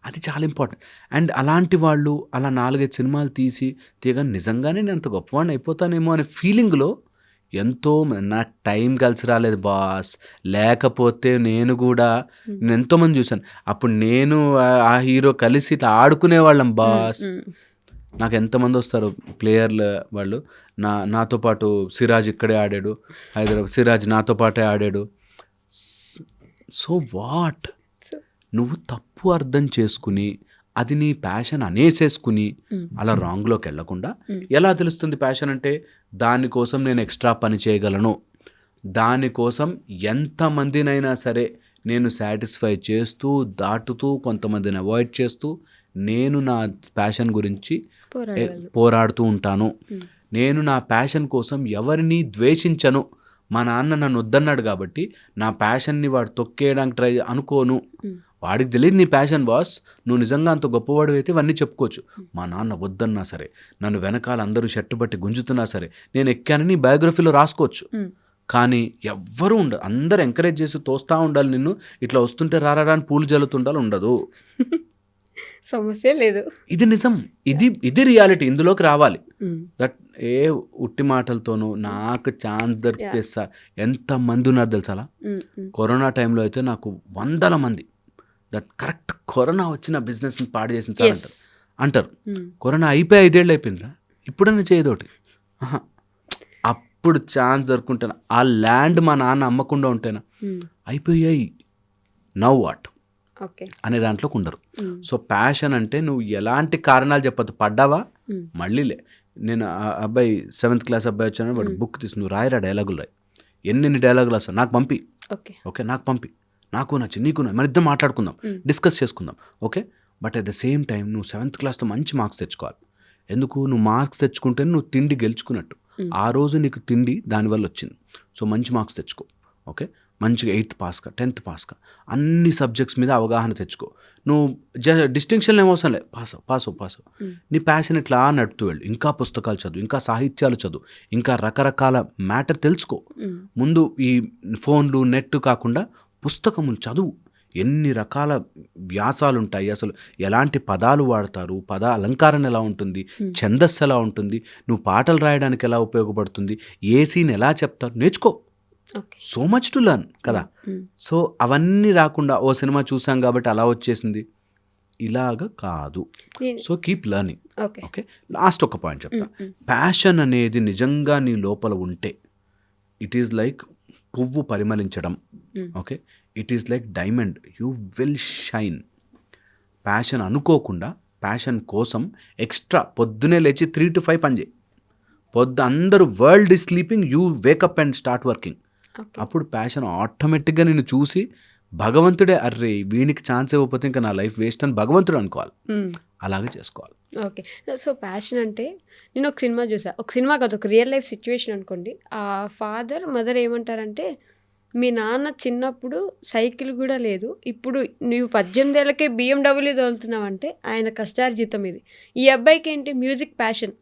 C: అది చాలా ఇంపార్టెంట్. అండ్ అలాంటి వాళ్ళు అలా 4-5 సినిమాలు తీయగా నిజంగానే నేను అంత గొప్పవాడిని అయిపోతానేమో అనే ఫీలింగ్లో ఎంతో, నాకు టైం కలిసి రాలేదు బాస్, లేకపోతే నేను ఎంతోమంది చూశాను. అప్పుడు నేను ఆ హీరో కలిసి ఇట్లా ఆడుకునేవాళ్ళం బాస్. నాకు ఎంతమంది వస్తారు ప్లేయర్లు, వాళ్ళు నాతో పాటు. సిరాజ్ ఇక్కడే ఆడాడు, హైదరాబాద్ సిరాజ్ నాతో పాటే ఆడాడు. సో వాట్, నువ్వు తప్పు అర్థం చేసుకుని అది నీ ప్యాషన్ అనేసేసుకుని అలా రాంగ్లోకి వెళ్ళకుండా, ఎలా తెలుస్తుంది ప్యాషన్ అంటే? దానికోసం నేను ఎక్స్ట్రా పని చేయగలను, దానికోసం ఎంతమందినైనా సరే నేను సాటిస్ఫై చేస్తూ, దాటుతూ, కొంతమందిని అవాయిడ్ చేస్తూ నేను నా ప్యాషన్ గురించి పోరాడుతూ ఉంటాను. నేను నా ప్యాషన్ కోసం ఎవరిని ద్వేషించను. మా నాన్న నన్ను వద్దన్నాడు కాబట్టి నా ప్యాషన్ని వాడు తొక్కేయడానికి అనుకోను. వాడికి తెలియదు నీ ప్యాషన్ బాస్, నువ్వు నిజంగా అంత గొప్పవాడు అయితే ఇవన్నీ చెప్పుకోవచ్చు. మా నాన్న వద్దన్నా సరే, నన్ను వెనకాల అందరూ షర్టు బట్టి గుంజుతున్నా సరే నేను ఎక్కానని బయోగ్రఫీలో రాసుకోవచ్చు. కానీ ఎవ్వరూ ఉండదు, అందరూ ఎంకరేజ్ చేసి తోస్తూ ఉండాలి నిన్ను, ఇట్లా వస్తుంటే రారా అని పూలు జల్లుతుండాలి ఉండదు.
B: సమస్య లేదు.
C: ఇది నిజం, ఇది రియాలిటీ, ఇందులోకి రావాలి.
B: ఉమ్,
C: దట్ ఏ ఉట్టి మాటలతోనూ నాకు ఛాన్స్ దొరికితే సార్ ఎంతమంది ఉన్నారు తెలుసా అలా.
B: ఉమ్, ఉమ్.
C: కరోనా టైంలో అయితే నాకు 100 మంది దట్ కరెక్ట్ కరోనా వచ్చిన బిజినెస్ని పాడు చేసిన సార్
B: Yes.
C: అంటారు.
B: ఉమ్,
C: కరోనా అయిపోయి 5 ఏళ్ళు అయిపోయిందిరా, ఇప్పుడన్నా చేయదోటి. అప్పుడు ఛాన్స్ దొరుకుంటాను. ఆ ల్యాండ్ మా నాన్న అమ్మకుండా ఉంటేనా
B: ఉమ్.
C: అయిపోయాయి, నవ్ వాట్
B: ఓకే.
C: అనే దాంట్లోకి ఉండరు.
B: ఉమ్,
C: సో ప్యాషన్ అంటే నువ్వు ఎలాంటి కారణాలు చెప్పద్దు, పడ్డావా
B: ఉమ్.
C: మళ్ళీలే. నేను ఆ అబ్బాయి 7th క్లాస్ అబ్బాయి వచ్చాను, వాడు బుక్ తీసి నువ్వు రాయరా డైలాగులు రాయి, ఎన్ని డైలాగులు వస్తావు నాకు పంపి,
B: ఓకే.
C: ఓకే నాకు పంపి, నాకు నచ్చి నీకు మన ఇద్దరం మాట్లాడుకుందాం, డిస్కస్ చేసుకుందాం, okay. But at the same time నువ్వు 7th క్లాస్తో మంచి మార్క్స్ తెచ్చుకోవాలి. ఎందుకు? నువ్వు మార్క్స్ తెచ్చుకుంటే నువ్వు తిండి గెలుచుకున్నట్టు. ఆ రోజు నీకు తిండి దానివల్ల వచ్చింది. సో మంచి మార్క్స్ తెచ్చుకో, ఓకే. మంచిగా 8th పాస్గా 10th పాస్గా అన్ని సబ్జెక్ట్స్ మీద అవగాహన తెచ్చుకో. నువ్వు డిస్టింక్షన్లు ఏమవసరం లేదు, పాస్. నీ ప్యాషన్ ఇట్లా నడుపుతూ వెళ్ళు. ఇంకా పుస్తకాలు చదువు, ఇంకా సాహిత్యాలు చదువు, ఇంకా రకరకాల మ్యాటర్ తెలుసుకో. ముందు ఈ ఫోన్లు నెట్ కాకుండా పుస్తకములు చదువు. ఎన్ని రకాల వ్యాసాలు ఉంటాయి, అసలు ఎలాంటి పదాలు వాడతారు, పద అలంకారం ఎలా ఉంటుంది, ఛందస్సు ఎలా ఉంటుంది, నువ్వు పాటలు రాయడానికి ఎలా ఉపయోగపడుతుంది, ఏ సీన్ ఎలా చెప్తారు, నేర్చుకో.
B: Okay.
C: So much to learn కదా. సో అవన్నీ రాకుండా ఓ సినిమా చూసాం కాబట్టి అలా వచ్చేసింది, ఇలాగ కాదు.
B: నేను-
C: so keep learning,
B: okay.
C: Okay. Last ఒక పాయింట్ చెప్తా. ప్యాషన్ అనేది నిజంగా నీ లోపల ఉంటే ఇట్ ఈస్ లైక్ పువ్వు పరిమళించడం, ఓకే. It is like diamond, you will shine. Passion అనుకోకుండా ప్యాషన్ కోసం ఎక్స్ట్రా పొద్దునే లేచి 3 to 5 పని చేయి. అందరూ world is sleeping, you wake up and start working.
B: Okay.
C: అప్పుడు ప్యాషన్ ఆటోమేటిక్గా నిన్ను చూసి భగవంతుడే అర్రే వీనికి ఛాన్స్ ఇవ్వకపోతే ఇంకా నా లైఫ్ వేస్ట్ అని భగవంతుడు అనుకోవాలి.
B: ఉమ్.
C: అలాగే చేసుకోవాలి.
B: ఓకే. సో ప్యాషన్ అంటే నేను ఒక సినిమా చూసా, ఒక సినిమా కాదు, ఒక రియల్ లైఫ్ సిచ్యువేషన్ అనుకోండి. ఆ ఫాదర్ మదర్ ఏమంటారంటే, మీ నాన్న చిన్నప్పుడు సైకిల్ కూడా లేదు, ఇప్పుడు నువ్వు 18 ఏళ్ళకే BMW తోలుతున్నావు అంటే ఆయన కష్టార్జితం ఇది. ఈ అబ్బాయికి ఏంటి, మ్యూజిక్ ప్యాషన్.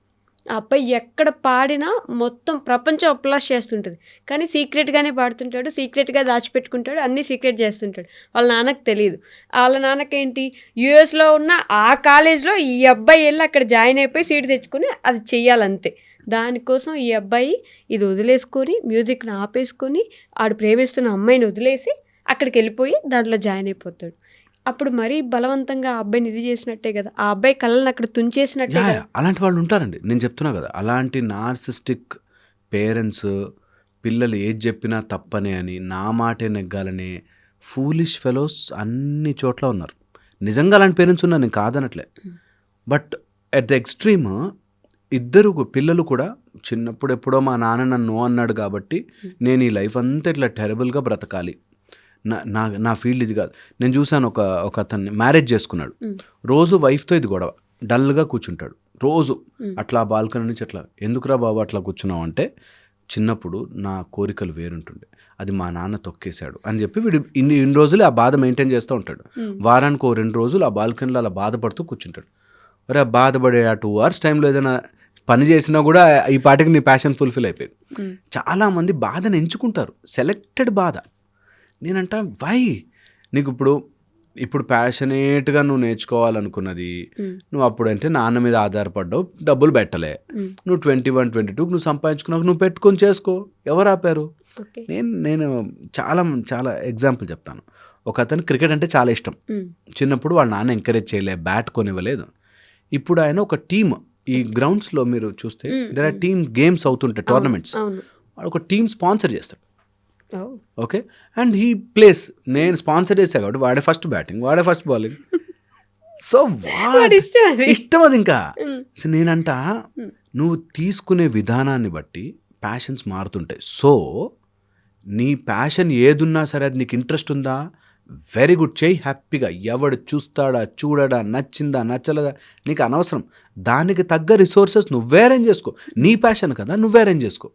B: ఆ అబ్బాయి ఎక్కడ పాడినా మొత్తం ప్రపంచం అప్లాస్ చేస్తుంటుంది, కానీ సీక్రెట్గానే పాడుతుంటాడు, సీక్రెట్గా దాచిపెట్టుకుంటాడు, అన్నీ సీక్రెట్ చేస్తుంటాడు. వాళ్ళ నాన్నకు తెలియదు. వాళ్ళ నాన్నకేంటి, యూఎస్లో ఉన్న ఆ కాలేజ్లో ఈ అబ్బాయి వెళ్ళి అక్కడ జాయిన్ అయిపోయి సీట్ తెచ్చుకొని అది చెయ్యాలంతే. దానికోసం ఈ అబ్బాయి ఇది వదిలేసుకొని, మ్యూజిక్ని ఆపేసుకొని, ఆడు ప్రేమిస్తున్న అమ్మాయిని వదిలేసి అక్కడికి వెళ్ళిపోయి దాంట్లో జాయిన్ అయిపోతాడు. అప్పుడు మరీ బలవంతంగా ఆ అబ్బాయిని ఇది చేసినట్టే కదా, ఆ అబ్బాయి కళ్ళని అక్కడ తుంచేసినట్టే కదా.
C: అలాంటి వాళ్ళు ఉంటారండి, నేను చెప్తున్నా కదా. అలాంటి నార్సిస్టిక్ పేరెంట్స్ పిల్లలు ఏది చెప్పినా తప్పనే అని, నా మాటే నెగ్గాలని ఫూలిష్ ఫెలోస్ అన్ని చోట్ల ఉన్నారు. నిజంగా అలాంటి పేరెంట్స్ ఉన్నారు, నేను కాదనట్లే. బట్ అట్ ద ఎక్స్ట్రీమ్ ఇద్దరు పిల్లలు కూడా చిన్నప్పుడు ఎప్పుడో మా నాన్న నన్ను నో అన్నాడు కాబట్టి నేను ఈ లైఫ్ అంతా ఇట్లా టెరబుల్గా బ్రతకాలి, నా ఫీల్డ్ ఇది కాదు. నేను చూశాను ఒక అతన్ని మ్యారేజ్ చేసుకున్నాడు, రోజు వైఫ్తో ఇది గొడవ, డల్గా కూర్చుంటాడు రోజు అట్లా బాల్కనీ నుంచి. అట్లా ఎందుకురా బాబు అట్లా కూర్చున్నావు అంటే, చిన్నప్పుడు నా కోరికలు వేరుంటుండే, అది మా నాన్న తొక్కేశాడు అని చెప్పి వీడు ఇన్ని రోజులు ఆ బాధ మెయింటైన్ చేస్తూ ఉంటాడు. వారానికి 2 రోజులు ఆ బాల్కనీలో అలా బాధపడుతూ కూర్చుంటాడు. మరి ఆ బాధపడే ఆ 2 hours టైంలో ఏదైనా పని చేసినా కూడా ఈ పాటికి నీ ప్యాషన్ ఫుల్ఫిల్ అయిపోయింది. చాలామంది బాధను ఎంచుకుంటారు, సెలెక్టెడ్ బాధ. నేనంట వై నీకు ఇప్పుడు ప్యాషనేట్గా నువ్వు నేర్చుకోవాలనుకున్నది, నువ్వు అప్పుడంటే నాన్న మీద ఆధారపడ్డావు, డబ్బులు పెట్టలే, నువ్వు 21, 22 నువ్వు సంపాదించుకున్నావు, నువ్వు పెట్టుకొని చేసుకో, ఎవరు ఆపారు? నేను చాలా ఎగ్జాంపుల్ చెప్తాను. ఒక అతను క్రికెట్ అంటే చాలా ఇష్టం, చిన్నప్పుడు వాళ్ళ నాన్న ఎంకరేజ్ చేయలే, బ్యాట్ కొనివ్వలేదు. ఇప్పుడు ఆయన ఒక టీమ్, ఈ గ్రౌండ్స్లో మీరు చూస్తే దర్ ఆర్ టీమ్ గేమ్స్ అవుతుంటాయి, టోర్నమెంట్స్, వాడు ఒక టీమ్ స్పాన్సర్ చేస్తాడు, ఓకే. అండ్ హీ ప్లేస్, నేను స్పాన్సర్ చేసా కాబట్టి వాడే ఫస్ట్ బ్యాటింగ్, వాడే ఫస్ట్ బౌలింగ్. సో ఇష్టం అది ఇంకా. సో నేనంట నువ్వు తీసుకునే విధానాన్ని బట్టి ప్యాషన్స్ మారుతుంటాయి. సో నీ ప్యాషన్ ఏదున్నా సరే అది నీకు ఇంట్రెస్ట్ ఉందా, వెరీ గుడ్, చేయి హ్యాపీగా. ఎవడు చూస్తాడా చూడడా, నచ్చిందా నచ్చలేదా నీకు అనవసరం. దానికి తగ్గ రిసోర్సెస్ నువ్వే అరేంజ్ చేసుకో. నీ ప్యాషన్ కదా, నువ్వే అరేంజ్ చేసుకో.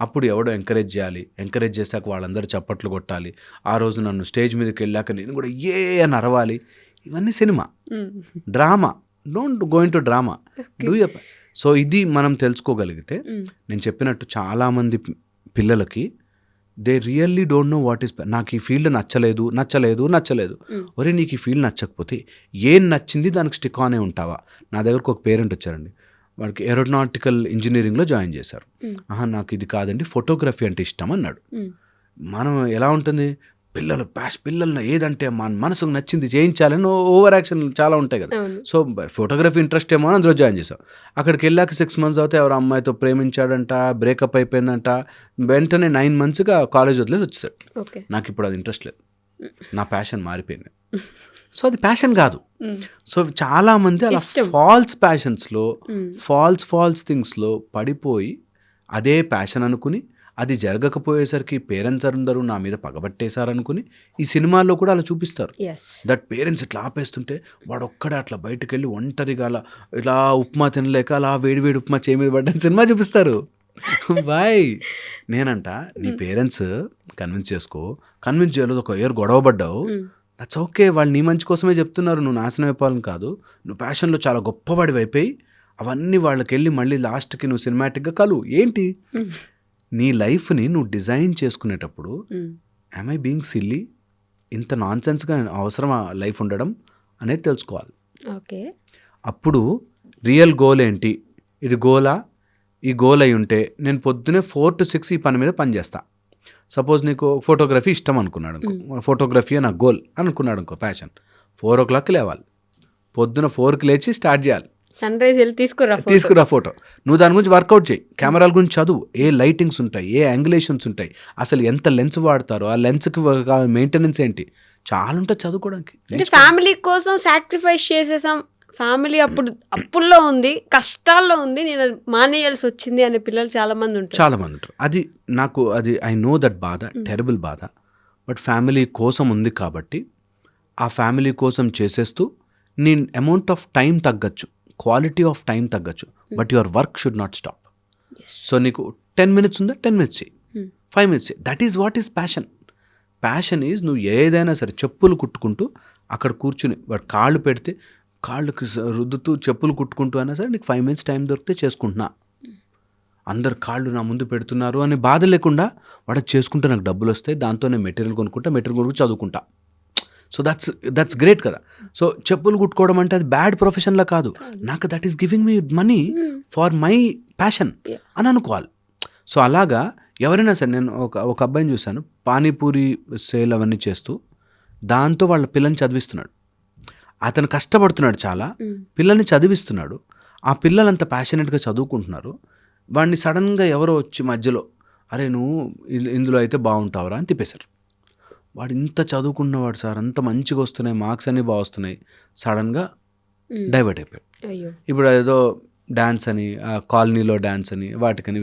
C: అప్పుడు ఎవడో ఎంకరేజ్ చేయాలి, ఎంకరేజ్ చేశాక వాళ్ళందరూ చప్పట్లు కొట్టాలి, ఆ రోజు నన్ను స్టేజ్ మీదకి వెళ్ళాక నేను కూడా ఏ అని అరవాలి. ఇవన్నీ cinema, drama. Don't going to drama, do your. So ఇది మనం తెలుసుకోగలిగితే, నేను చెప్పినట్టు చాలామంది పిల్లలకి they really don't know what is. నాకు ఈ ఫీల్డ్ నచ్చలేదు. ఒరే నీకు ఈ ఫీల్డ్ నచ్చకపోతే ఏం నచ్చింది దానికి స్టిక్ ఆనే ఉంటావా? నా దగ్గరకు ఒక పేరెంట్ వచ్చారండి, వాడికి ఏరోనాటికల్ ఇంజనీరింగ్లో జాయిన్ చేశారు. నాకు ఇది కాదండి, ఫోటోగ్రఫీ అంటే ఇష్టం అన్నాడు. మనం ఎలా ఉంటుంది, పిల్లల్ని ఏదంటే మన మనసుకు నచ్చింది చేయించాలని ఓవర్ యాక్షన్ చాలా ఉంటాయి కదా. సో ఫోటోగ్రఫీ ఇంట్రెస్ట్ ఏమో అని అందులో జాయిన్ చేసాం. అక్కడికి వెళ్ళాక 6 months అవుతే ఎవరు అమ్మాయితో ప్రేమించాడంట, బ్రేకప్ అయిపోయిందంట. వెంటనే 9 monthsగా కాలేజ్ వదిలేసి వచ్చేసాడు. నాకు ఇప్పుడు అది ఇంట్రెస్ట్ లేదు, నా ప్యాషన్ మారిపోయింది. సో అది ప్యాషన్ కాదు. సో చాలామంది అలా ఫాల్స్ ప్యాషన్స్లో ఫాల్స్ థింగ్స్లో పడిపోయి అదే ప్యాషన్ అనుకుని అది జరగకపోయేసరికి పేరెంట్స్ అందరూ నా మీద పగబట్టేశారనుకుని ఈ సినిమాల్లో కూడా అలా చూపిస్తారు. దట్ పేరెంట్స్ ఇట్లా ఆపేస్తుంటే వాడు ఒక్కడే అట్లా బయటకు వెళ్ళి ఒంటరిగా అలా ఇలా ఉప్మా తినలేక అలా వేడి ఉప్మా చేయి మీద పడ్డని సినిమా చూపిస్తారు. బాయ్ నేనంట, నీ పేరెంట్స్ కన్విన్స్ చేయలేదు, ఒక ఇయర్ గొడవ పడ్డావు, దట్స్ ఓకే. వాళ్ళు నీ మంచి కోసమే చెప్తున్నారు, నువ్వు నాశనం అయిపోవాలని కాదు. నువ్వు ప్యాషన్లో చాలా గొప్పవాడివి అయిపోయి అవన్నీ వాళ్ళకి వెళ్ళి మళ్ళీ లాస్ట్కి నువ్వు సినిమాటిక్గా కలువు. ఏంటి నీ లైఫ్ని నువ్వు డిజైన్ చేసుకునేటప్పుడు యామ్ ఐ బీయింగ్ సిల్లీ, ఇంత నాన్ సెన్స్గా అవసరమా లైఫ్ ఉండడం అనేది తెలుసుకోవాలి.
B: ఓకే,
C: అప్పుడు రియల్ గోల్ ఏంటి, ఇది గోలా, ఈ గోల్ అయి ఉంటే నేను పొద్దునే 4 to 6 ఈ పని మీద పనిచేస్తా. సపోజ్ నీకు ఫోటోగ్రఫీ ఇష్టం అనుకున్నాడు అనుకో, ఫోటోగ్రఫీ నా గోల్ అనుకున్నాడు అనుకో, ప్యాషన్, 4 o'clock లేవాలి, పొద్దున 4కి లేచి స్టార్ట్ చేయాలి.
B: సన్ రైజ్ వెళ్ళి
C: తీసుకురా ఫోటో. నువ్వు దాని గురించి వర్కౌట్ చేయి, కెమెరాల గురించి చదువు, ఏ లైటింగ్స్ ఉంటాయి, ఏ యాంగులేషన్స్ ఉంటాయి, అసలు ఎంత లెన్స్ వాడతారో, ఆ లెన్స్కి మెయింటెనెన్స్ ఏంటి, చాలా ఉంటుంది చదువుకోవడానికి.
B: అంటే ఫ్యామిలీ కోసం సాక్రిఫైస్ చేసేసాం, ఫ్యామిలీ అప్పుల్లో ఉంది, కష్టాల్లో ఉంది, నేను మానేయాల్సి వచ్చింది అనే పిల్లలు చాలా మంది ఉంటారు.
C: అది ఐ నో దట్ బాధ, టెరబుల్ బాధ. బట్ ఫ్యామిలీ కోసం ఉంది కాబట్టి ఆ ఫ్యామిలీ కోసం చేసేస్తూ నీ అమౌంట్ ఆఫ్ టైం తగ్గచ్చు, క్వాలిటీ ఆఫ్ టైం తగ్గచ్చు, but your work should not stop. So నీకు 10 minutes ఉందా, 10 minutes చేయి, 5 minutes చేయి. That is what is passion. Passion is నువ్వు ఏదైనా సరే చెప్పులు కుట్టుకుంటూ అక్కడ కూర్చుని వాడు కాళ్ళు పెడితే కాళ్ళకి రుద్దుతూ చెప్పులు కుట్టుకుంటూ అయినా సరే నీకు 5 minutes టైం దొరికితే చేసుకుంటున్నా, అందరు కాళ్ళు నా ముందు పెడుతున్నారు అనే బాధ లేకుండా వాడు చేసుకుంటే నాకు డబ్బులు వస్తాయి, దాంతో నేను మెటీరియల్ కొనుక్కుంటూ చదువుకుంటా. సో దట్స్ గ్రేట్ కదా. సో చెప్పులు కుట్టుకోవడం అంటే అది బ్యాడ్ ప్రొఫెషన్లా కాదు, నాకు that is giving me money for my passion అని అనుకోవాలి. సో అలాగా ఎవరైనా సరే, నేను ఒక అబ్బాయిని చూశాను, పానీపూరి సేల్ అవన్నీ చేస్తూ దాంతో వాళ్ళ పిల్లల్ని చదివిస్తున్నాడు. అతను కష్టపడుతున్నాడు, చాలా పిల్లల్ని చదివిస్తున్నాడు. ఆ పిల్లలంత ప్యాషనెట్గా చదువుకుంటున్నారు. వాడిని సడన్గా ఎవరో వచ్చి మధ్యలో, అరే నువ్వు ఇందులో అయితే బాగుంటావురా అని తిప్పేశారు. వాడు ఇంత చదువుకున్నవాడు సార్, అంత మంచిగా వస్తున్నాయి మార్క్స్ అన్నీ బాగా వస్తున్నాయి, సడన్గా డైవర్ట్ అయిపోయాడు. ఇప్పుడు ఏదో డ్యాన్స్ అని, కాలనీలో డ్యాన్స్ అని,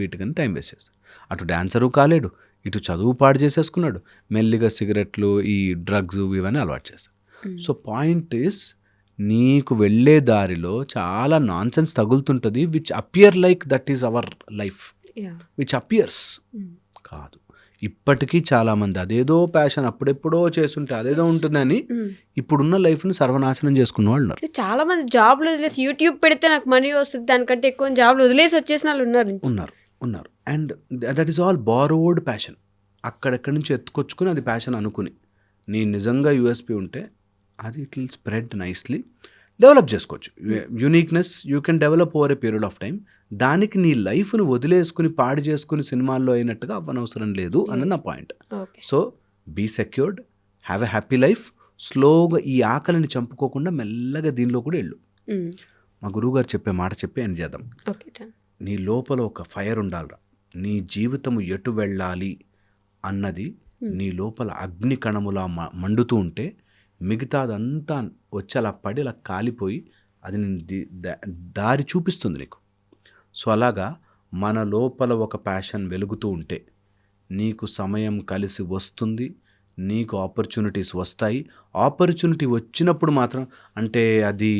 C: వీటికని టైం వేస్ట్ చేస్తాడు. అటు డ్యాన్సరు కాలేడు, ఇటు చదువు పాడు చేసేసుకున్నాడు, మెల్లిగా సిగరెట్లు, ఈ డ్రగ్స్ ఇవన్నీ అలవాటు చేస్తాడు. సో పాయింట్ ఈస్, నీకు వెళ్ళే దారిలో చాలా నాన్ సెన్స్ తగులుతుంటుంది, which appear like that is our life, which appears కాదు. ఇప్పటికీ చాలామంది అదేదో ప్యాషన్ అప్పుడెప్పుడో చేస్తుంటే అదేదో ఉంటుందని ఇప్పుడున్న లైఫ్ని సర్వనాశనం చేసుకున్న వాళ్ళు ఉన్నారు.
B: చాలా మంది జాబ్లు వదిలేసి యూట్యూబ్ పెడితే నాకు మనీ వస్తుంది, దానికంటే ఎక్కువ జాబ్లు వదిలేసి వచ్చేసిన వాళ్ళు
C: ఉన్నారు. And that is all borrowed passion. అక్కడెక్కడి నుంచి ఎత్తుకొచ్చుకుని అది ప్యాషన్ అనుకుని, నీ నిజంగా యూఎస్పీ ఉంటే అది it will spread nicely, develop చేసుకోవచ్చు. Uniqueness you can develop over a period of time. దానికి నీ లైఫ్ను వదిలేసుకుని పాడు చేసుకుని సినిమాల్లో అయినట్టుగా అవ్వనవసరం లేదు అన్నది నా point. So be secured, have a happy life. స్లోగా ఈ ఆకలిని చంపుకోకుండా మెల్లగా దీనిలో కూడా వెళ్ళు. మా గురువుగారు చెప్పే మాట చెప్పి ఎండ్ చేద్దాం. నీ లోపల ఒక ఫైర్ ఉండాలిరా, నీ జీవితము ఎటు వెళ్ళాలి అన్నది నీ లోపల అగ్ని కణములా మండుతూ ఉంటే మిగతాదంతా వచ్చి అలా పడి అలా కాలిపోయి అది దారి చూపిస్తుంది నీకు. సో అలాగా మన లోపల ఒక ప్యాషన్ వెలుగుతూ ఉంటే నీకు సమయం కలిసి వస్తుంది, నీకు ఆపర్చునిటీస్ వస్తాయి. ఆపర్చునిటీ వచ్చినప్పుడు మాత్రం అంటే అది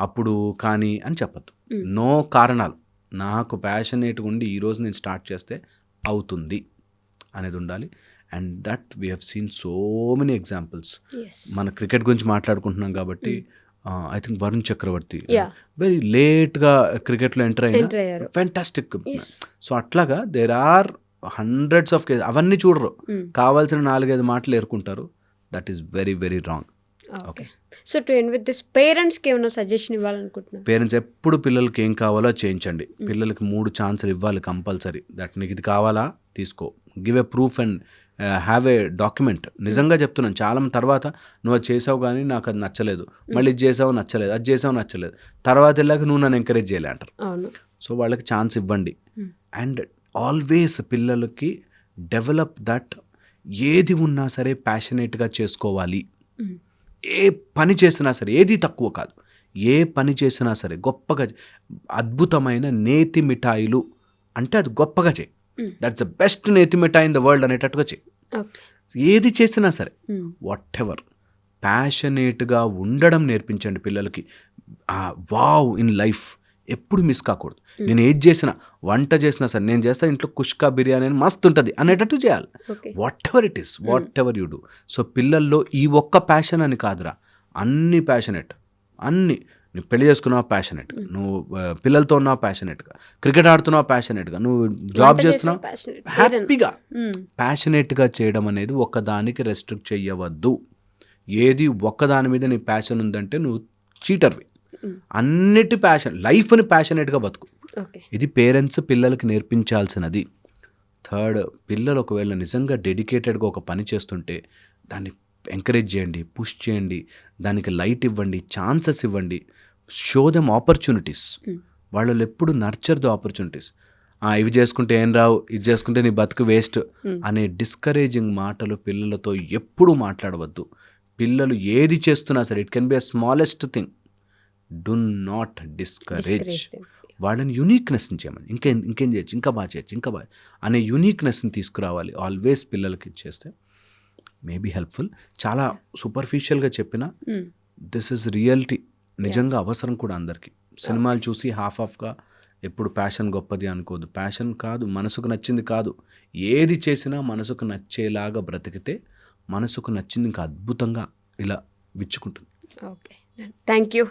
C: అప్పుడు కానీ అని చెప్పద్దు. నో కారణాలు, నాకు ప్యాషనేట్గా ఉండి ఈరోజు నేను స్టార్ట్ చేస్తే అవుతుంది అనేది ఉండాలి. And that we have seen so many examples. మన క్రికెట్ గురించి మాట్లాడుకుంటున్నాం కాబట్టి I think Varun Chakravarthy very లేట్గా క్రికెట్లో ఎంటర్ అయినా ఫ్యాంటాస్టిక్. సో అట్లాగా there are hundreds of cases అవన్నీ చూడరు,
B: Mm.
C: కావాల్సిన 4-5 మాటలు ఏరుకుంటారు. That is very very wrong.
B: Okay. So to end with this, పేరెంట్స్కి ఏమైనా సజెషన్ ఇవ్వాలనుకుంటున్నారు?
C: పేరెంట్స్ ఎప్పుడు పిల్లలకి ఏం కావాలో చేయించండి. పిల్లలకి 3 ఛాన్సులు ఇవ్వాలి కంపల్సరీ. దట్ నీకు ఇది కావాలా తీసుకో, give a proof and have a document. నిజంగా చెప్తున్నాను, చాలా మంది తర్వాత నువ్వు అది చేసావు కానీ నాకు అది నచ్చలేదు, మళ్ళీ ఇది చేసావు నచ్చలేదు, అది చేసావు నచ్చలేదు, తర్వాత వెళ్ళాక నువ్వు నన్ను ఎంకరేజ్ చేయలే అంటారు.
B: అవును.
C: సో వాళ్ళకి ఛాన్స్ ఇవ్వండి. అండ్ ఆల్వేస్ పిల్లలకి డెవలప్ దట్ ఏది ఉన్నా సరే ప్యాషనేట్గా చేసుకోవాలి. ఏ పని చేసినా సరే, ఏది తక్కువ కాదు, ఏ పని చేసినా సరే గొప్పగా అద్భుతమైన నేతి మిఠాయిలు అంటే అది గొప్పగా చేయి. దట్స్ ద బెస్ట్ నేతి మిఠాయి ఇన్ ద వరల్డ్ అనేటట్టుగా చేయి.
B: ఓకే.
C: ఏది చేసినా సరే వాట్ ఎవర్ ప్యాషనేట్గా ఉండడం నేర్పించండి పిల్లలకి. వావ్ ఇన్ లైఫ్ ఎప్పుడు మిస్ కాకూడదు. నేను ఏది చేసినా, వంట చేసినా సరే, నేను చేస్తా ఇంట్లో కుష్కా బిర్యానీ అని మస్తు ఉంటుంది అనేటట్టు చేయాలి.
B: Okay.
C: What ever it is, what ever you do. So పిల్లల్లో ఈ ఒక్క ప్యాషన్ అని కాదురా, అన్ని ప్యాషనేట్, అన్ని. నువ్వు పెళ్లి చేసుకున్నావు ప్యాషనేట్గా, నువ్వు పిల్లలతో ఉన్నావు ప్యాషనేట్గా, క్రికెట్ ఆడుతున్నావు ప్యాషనేట్గా, నువ్వు జాబ్ చేస్తున్నావు హ్యాపీగా. ప్యాషనేట్గా చేయడం అనేది ఒక్కదానికి రెస్ట్రిక్ట్ చేయవద్దు. ఏది ఒక్కదాని మీద నీ ప్యాషన్ ఉందంటే నువ్వు చీటర్వి. అన్నిటి ప్యాషన్, లైఫ్ని ప్యాషనేట్గా బతుకు.
B: ఓకే.
C: ఇది పేరెంట్స్ పిల్లలకి నేర్పించాల్సినది. థర్డ్, పిల్లలు ఒకవేళ నిజంగా డెడికేటెడ్గా ఒక పని చేస్తుంటే దాన్ని ఎంకరేజ్ చేయండి, పుష్ చేయండి, దానికి లైట్ ఇవ్వండి, ఛాన్సెస్ ఇవ్వండి, షో దెమ్ ఆపర్చునిటీస్. వాళ్ళు ఎప్పుడు నర్చర్ ద ఆపర్చునిటీస్. ఇవి చేసుకుంటే ఏం రావు, ఇది చేసుకుంటే నీ బతుకు వేస్ట్ అనే డిస్కరేజింగ్ మాటలు పిల్లలతో ఎప్పుడూ మాట్లాడవద్దు. పిల్లలు ఏది చేస్తున్నా సరే, it can be a smallest thing, do not discourage. వాళ్ళని యూనిక్నెస్ని చేయమని, ఇంకేం చేయొచ్చు, ఇంకా బాగా చేయొచ్చు, ఇంకా బాగా అనే యూనిక్నెస్ని తీసుకురావాలి. ఆల్వేస్ పిల్లలకి ఇచ్చేస్తే మేబీ హెల్ప్ఫుల్. చాలా సూపర్ఫిషియల్గా చెప్పిన దిస్ ఇస్ రియాలిటీ, నిజంగా అవసరం కూడా అందరికీ. సినిమాలు చూసి హాఫ్గా ఎప్పుడు ప్యాషన్ గొప్పది అనుకోదు. ప్యాషన్ కాదు, మనసుకు నచ్చింది కాదు, ఏది చేసినా మనసుకు నచ్చేలాగా బ్రతికితే మనసుకు నచ్చింది ఇంకా అద్భుతంగా ఇలా విచ్చుకుంటుంది.
B: Okay, thank you.